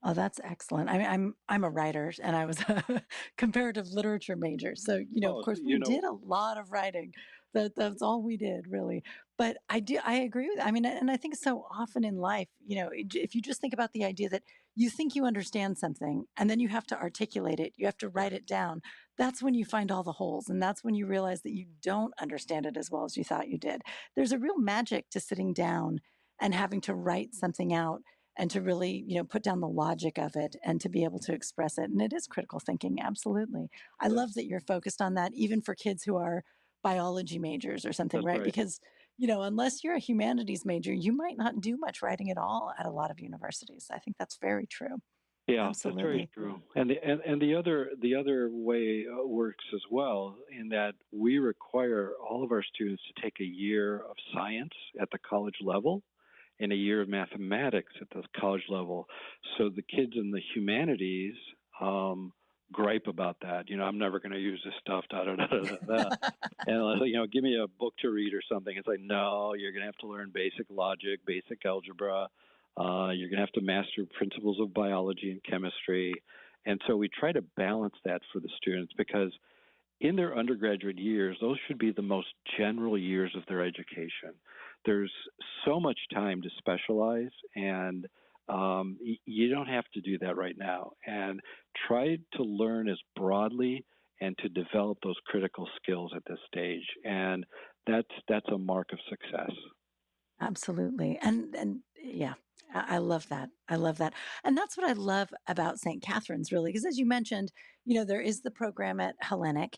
Oh, that's excellent. I mean, I'm a writer, and I was a comparative literature major. So, of
Oh,
course, we did a lot of writing. That's all we did, really. But I agree with. I mean, and I think so often in life, if you just think about the idea that you think you understand something, and then you have to articulate it, you have to write it down. That's when you find all the holes, and that's when you realize that you don't understand it as well as you thought you did. There's a real magic to sitting down and having to write something out and to really, put down the logic of it and to be able to express it. And it is critical thinking. Absolutely. I
That's,
love that you're focused on that, even for kids who are biology majors or something,
that's
right?
right.
Because, unless you're a humanities major, you might not do much writing at all at a lot of universities. I think that's very true.
Yeah, that's very
Absolutely.
true. And the other way works as well, in that we require all of our students to take a year of science at the college level and a year of mathematics at the college level. So the kids in the humanities gripe about that. I'm never going to use this stuff. Da da da da da. And give me a book to read or something. It's like, no, you're going to have to learn basic logic, basic algebra. You're going to have to master principles of biology and chemistry. And so we try to balance that for the students, because in their undergraduate years, those should be the most general years of their education. There's so much time to specialize, and you don't have to do that right now. And try to learn as broadly and to develop those critical skills at this stage. And that's a mark of success.
Absolutely. And yeah, I love that. I love that. And that's what I love about St. Catherine's, really, because as you mentioned, there is the program at Hellenic.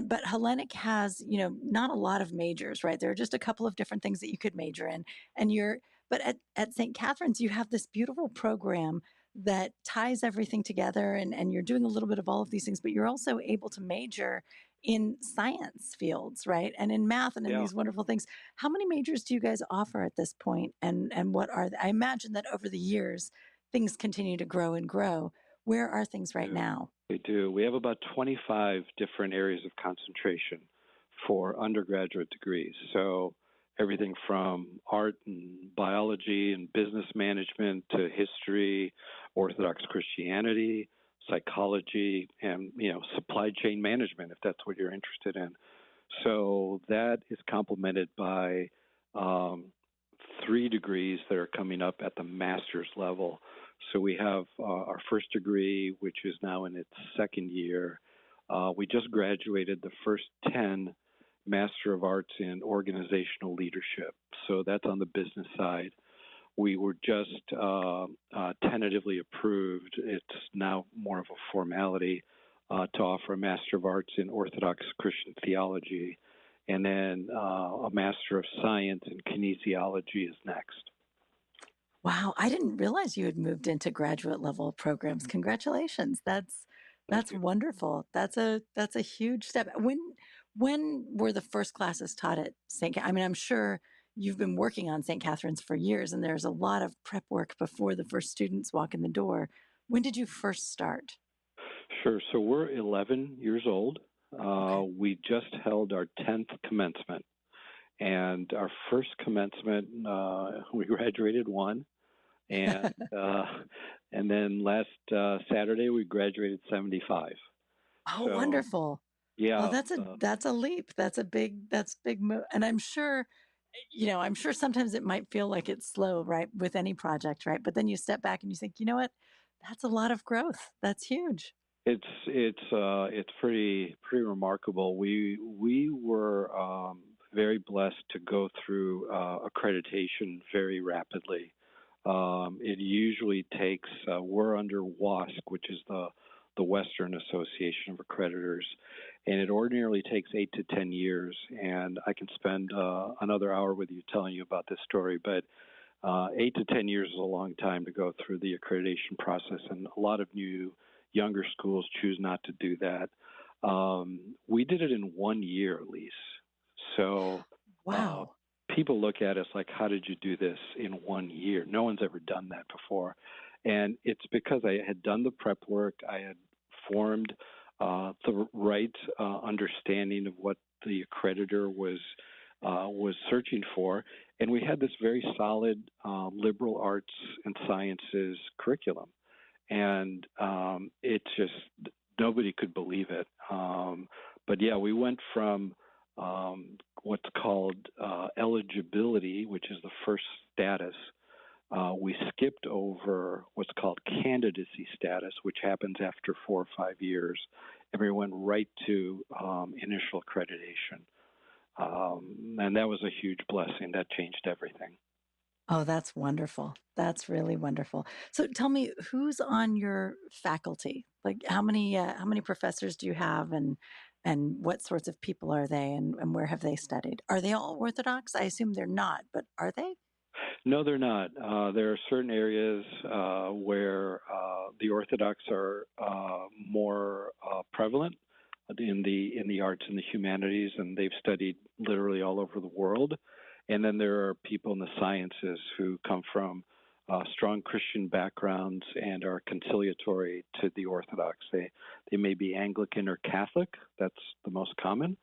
But Hellenic has, not a lot of majors, right? There are just a couple of different things that you could major in. And but at St. Catherine's, you have this beautiful program that ties everything together, and you're doing a little bit of all of these things, but you're also able to major in science fields, right? And in math and in
Yeah.
these wonderful things. How many majors do you guys offer at this point? And what are I imagine that over the years things continue to grow and grow. Where are things right now?
We do. We have about 25 different areas of concentration for undergraduate degrees. So everything from art and biology and business management to history, Orthodox Christianity, psychology, and supply chain management, if that's what you're interested in. So that is complemented by 3 degrees that are coming up at the master's level. So we have our first degree, which is now in its second year. We just graduated the first 10 Master of Arts in Organizational Leadership. So that's on the business side. We were just tentatively approved. It's now more of a formality to offer a Master of Arts in Orthodox Christian Theology. And then a Master of Science in Kinesiology is next.
Wow, I didn't realize you had moved into graduate level programs. Congratulations. That's wonderful. That's a huge step. When were the first classes taught at I mean, I'm sure you've been working on St. Catherine's for years, and there's a lot of prep work before the first students walk in the door. When did you first start?
Sure. So we're 11 years old.
Okay.
We just held our 10th commencement. And our first commencement, we graduated 1. And and then last Saturday, we graduated 75.
Oh,
So,
wonderful. Oh,
yeah.
that's a leap. That's big move. And I'm sure I'm sure sometimes it might feel like it's slow, right, with any project, right? But then you step back and you think, you know what? That's a lot of growth. That's huge.
It's pretty remarkable. We were very blessed to go through accreditation very rapidly. It usually takes we're under WASC, which is the Western Association of Accreditors, and it ordinarily takes 8 to 10 years. And I can spend another hour with you telling you about this story, but 8 to 10 years is a long time to go through the accreditation process, and a lot of younger schools choose not to do that. We did it in 1 year, Elise. So
Wow.
people look at us like, how did you do this in 1 year? No one's ever done that before. And it's because I had done the prep work. I had formed the right understanding of what the accreditor was searching for. And we had this very solid liberal arts and sciences curriculum. And it just, nobody could believe it. But yeah, we went from what's called eligibility, which is the first status. We skipped over what's called candidacy status, which happens after 4 or 5 years, and we went right to initial accreditation. And that was a huge blessing. That changed everything.
Oh, that's wonderful. That's really wonderful. So tell me, who's on your faculty? Like how many professors do you have, and what sorts of people are they, and where have they studied? Are they all Orthodox? I assume they're not, but are they?
No, they're not. There are certain areas where the Orthodox are more prevalent in the arts and the humanities, and they've studied literally all over the world. And then there are people in the sciences who come from strong Christian backgrounds and are conciliatory to the Orthodox. They may be Anglican or Catholic. That's the most common.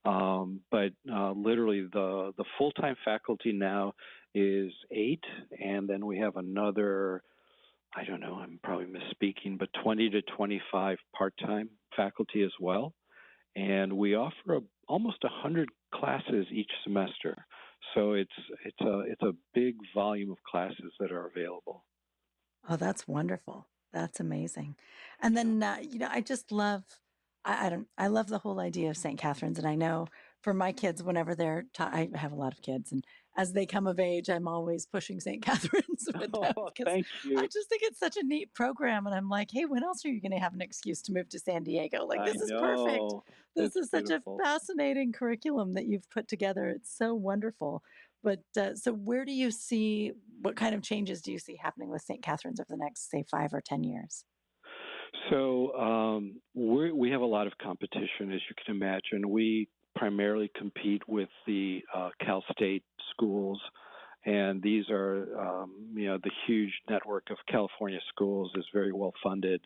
But literally the full-time faculty now is 8, and then we have another, I don't know, I'm probably misspeaking, but 20 to 25 part-time faculty as well. And we offer almost 100 classes each semester. So it's a big volume of classes that are available.
Oh, that's wonderful. That's amazing. And
Yeah.
then, I just love, I love the whole idea of St. Catherine's. And I know for my kids, whenever I have a lot of kids, and as they come of age, I'm always pushing St. Catherine's with them
Oh,
because
thank
I
you.
just think it's such a neat program. And I'm like, hey, when else are you going to have an excuse to move to San Diego? Like,
I
this is perfect.
know.
This
It's
is such a
beautiful.
fascinating curriculum that you've put together. It's so wonderful. But so, where do you see, what kind of changes do you see happening with St. Catherine's over the next, say, 5 or 10 years?
So we have a lot of competition, as you can imagine. We primarily compete with the Cal State schools, and these are, the huge network of California schools is very well funded.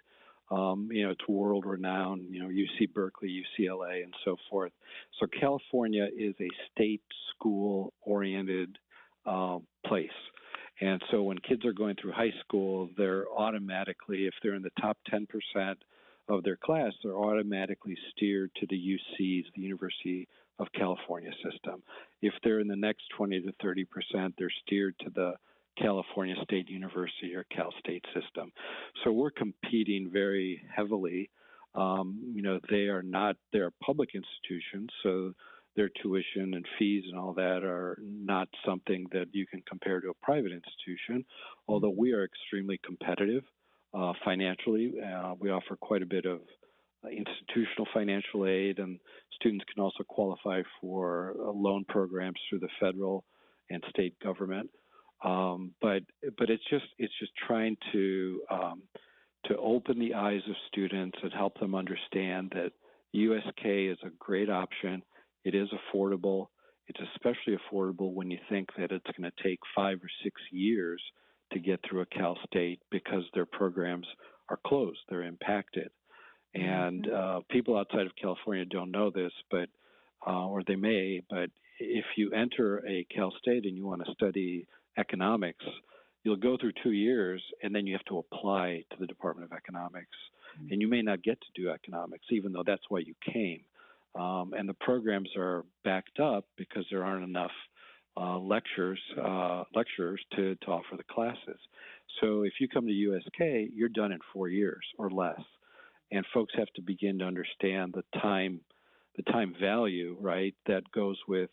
It's world renowned, UC Berkeley, UCLA, and so forth. So California is a state school oriented place. And so when kids are going through high school, they're automatically, if they're in the top 10% of their class, they're automatically steered to the UC's, the University of California system. If they're in the next 20 to 30%, they're steered to the California State University or Cal State system. So we're competing very heavily. They're public institutions, so their tuition and fees and all that are not something that you can compare to a private institution, although we are extremely competitive financially. We offer quite a bit of institutional financial aid, and students can also qualify for loan programs through the federal and state government. But it's just trying to open the eyes of students and help them understand that USK is a great option. It is affordable. It's especially affordable when you think that it's going to take 5 or 6 years to get through a Cal State because their programs are closed. They're impacted. And people outside of California don't know this, but or they may, but if you enter a Cal State and you want to study economics, you'll go through 2 years and then you have to apply to the Department of Economics. And you may not get to do economics, even though that's why you came. And the programs are backed up because there aren't enough lecturers to offer the classes. So if you come to USK, you're done in 4 years or less, and folks have to begin to understand the time value, right, that goes with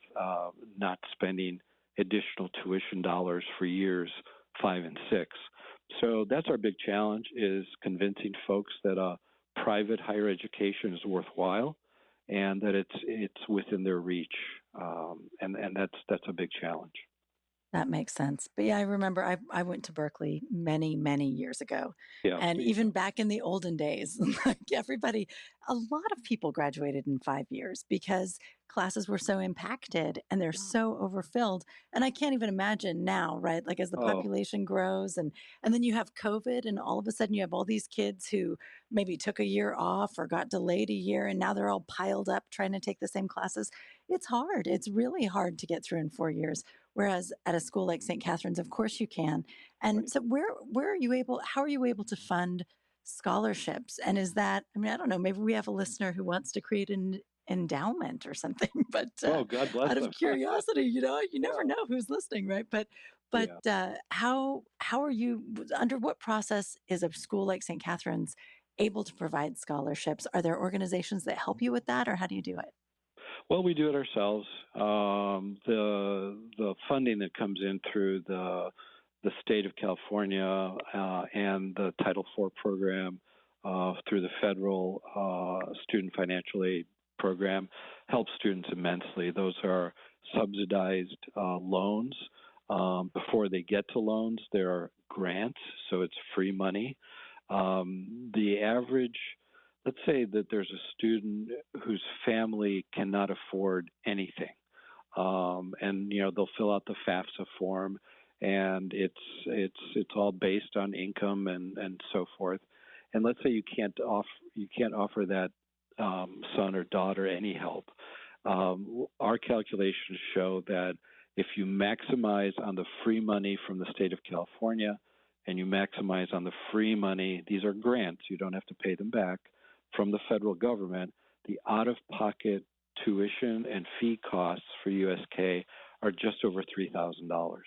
not spending additional tuition dollars for years 5 and 6. So that's our big challenge, is convincing folks that private higher education is worthwhile and that it's within their reach, and that's a big challenge.
That makes sense. But yeah, I remember I went to Berkeley many, many years ago.
Yeah,
And even back in the olden days, like a lot of people graduated in 5 years because classes were so impacted and they're so overfilled. And I can't even imagine now, right? Like as the
oh,
population grows and then you have COVID and all of a sudden you have all these kids who maybe took a year off or got delayed a year and now they're all piled up trying to take the same classes. It's hard. It's really hard to get through in 4 years. Whereas at a school like St. Catherine's, of course you can. And
right.
so where are you able, how are you able to fund scholarships? And is that, I mean, I don't know, maybe we have a listener who wants to create an endowment or something, but
Oh, God bless
out of
them.
curiosity, you never
Yeah,
know who's listening, right? But
yeah.
how are you, under what process is a school like St. Catherine's able to provide scholarships? Are there organizations that help you with that, or how do you do it?
Well, we do it ourselves. The funding that comes in through the state of California and the Title IV program through the federal student financial aid program helps students immensely. Those are subsidized loans. Before they get to loans, there are grants, so it's free money. The average, let's say that there's a student whose family cannot afford anything, and they'll fill out the FAFSA form, and it's all based on income and so forth. And let's say you can't offer that son or daughter any help. Our calculations show that if you maximize on the free money from the state of California, and you maximize on the free money, these are grants, you don't have to pay them back, from the federal government, the out-of-pocket tuition and fee costs for USK are just over $3,000.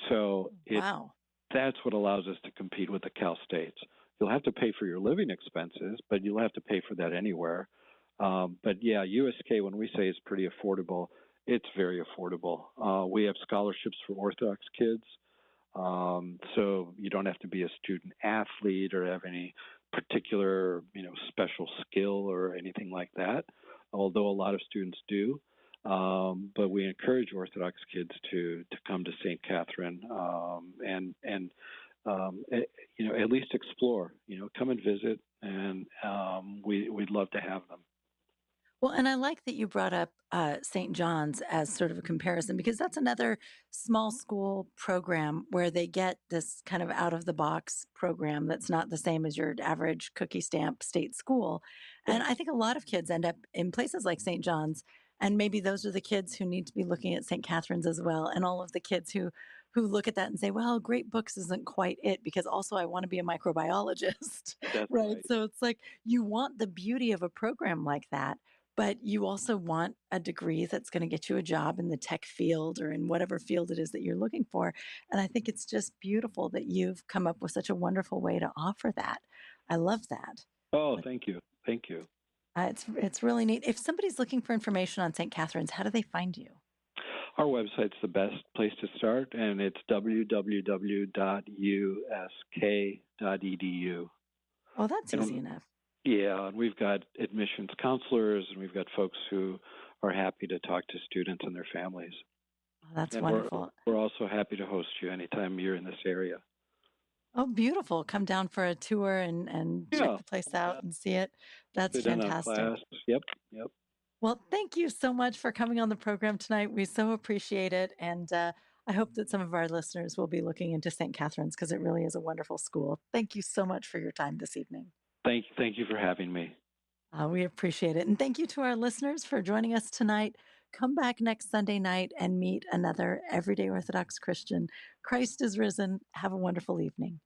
So
Wow.
that's what allows us to compete with the Cal States. You'll have to pay for your living expenses, but you'll have to pay for that anywhere. But yeah, USK, when we say it's pretty affordable, it's very affordable. We have scholarships for Orthodox kids. So you don't have to be a student athlete or have any particular, special skill or anything like that, although a lot of students do. But we encourage Orthodox kids to come to St. Catherine and at least explore. Come and visit, and we'd love to have them.
Well, and I like that you brought up St. John's as sort of a comparison because that's another small school program where they get this kind of out of the box program that's not the same as your average cookie stamp state school. And
Right.
I think a lot of kids end up in places like St. John's. And maybe those are the kids who need to be looking at St. Catherine's as well. And all of the kids who look at that and say, well, great books isn't quite it because also I want to be a microbiologist,
That's
right?
right.
So it's like you want the beauty of a program like that, but you also want a degree that's going to get you a job in the tech field or in whatever field it is that you're looking for. And I think it's just beautiful that you've come up with such a wonderful way to offer that. I love that.
Oh,
But
thank you. Thank you.
it's really neat. If somebody's looking for information on St. Catherine's, how do they find you?
Our website's the best place to start, and it's www.usk.edu.
Oh, that's easy
And
enough.
yeah, and we've got admissions counselors, and we've got folks who are happy to talk to students and their families.
Oh, that's
And
wonderful.
we're also happy to host you anytime you're in this area.
Oh, beautiful. Come down for a tour and check
Yeah,
the place
yeah.
out and see it. That's
Sit in on
fantastic.
class. Yep, yep.
Well, thank you so much for coming on the program tonight. We so appreciate it. And I hope that some of our listeners will be looking into St. Catherine's because it really is a wonderful school. Thank you so much for your time this evening.
Thank you for having me.
We appreciate it. And thank you to our listeners for joining us tonight. Come back next Sunday night and meet another everyday Orthodox Christian. Christ is risen. Have a wonderful evening.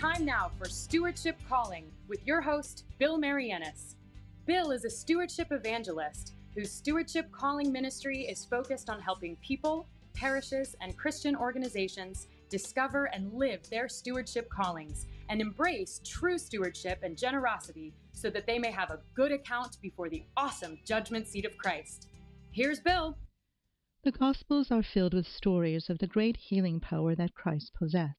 time now for Stewardship Calling with your host, Bill Marianis. Bill is a stewardship evangelist whose Stewardship Calling ministry is focused on helping people, parishes, and Christian organizations discover and live their stewardship callings and embrace true stewardship and generosity so that they may have a good account before the awesome judgment seat of Christ. Here's Bill.
The Gospels are filled with stories of the great healing power that Christ possessed.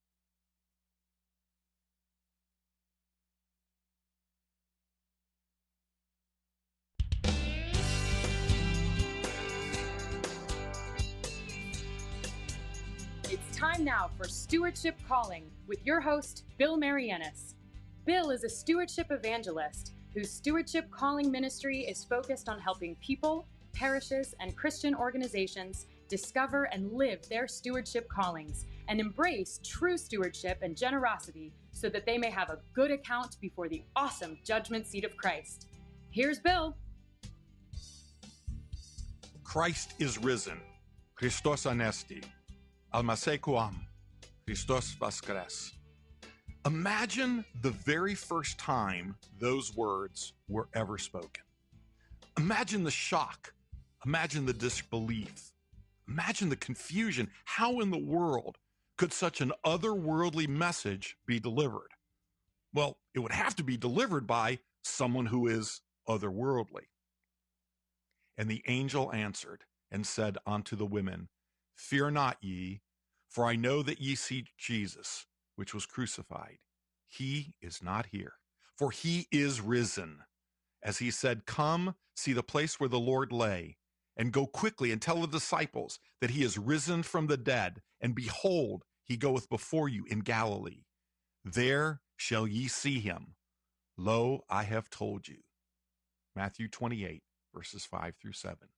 It's time now for Stewardship Calling with your host, Bill Marianis. Bill is a stewardship evangelist whose Stewardship Calling ministry is focused on helping people, parishes, and Christian organizations discover and live their stewardship callings and embrace true stewardship and generosity so that they may have a good account before the awesome judgment seat of Christ. Here's Bill.
Christ is risen. Christos anesti. Almasekuam. Christos voskres. Imagine the very first time those words were ever spoken. Imagine the shock. Imagine the disbelief. Imagine the confusion. How in the world could such an otherworldly message be delivered? Well, it would have to be delivered by someone who is otherworldly. And the angel answered and said unto the women, Fear not ye, for I know that ye seek Jesus, which was crucified. He is not here, for he is risen. As he said, Come, see the place where the Lord lay, and go quickly and tell the disciples that he is risen from the dead, and behold, he goeth before you in Galilee. There shall ye see him. Lo, I have told you. Matthew 28, verses 5 through 7.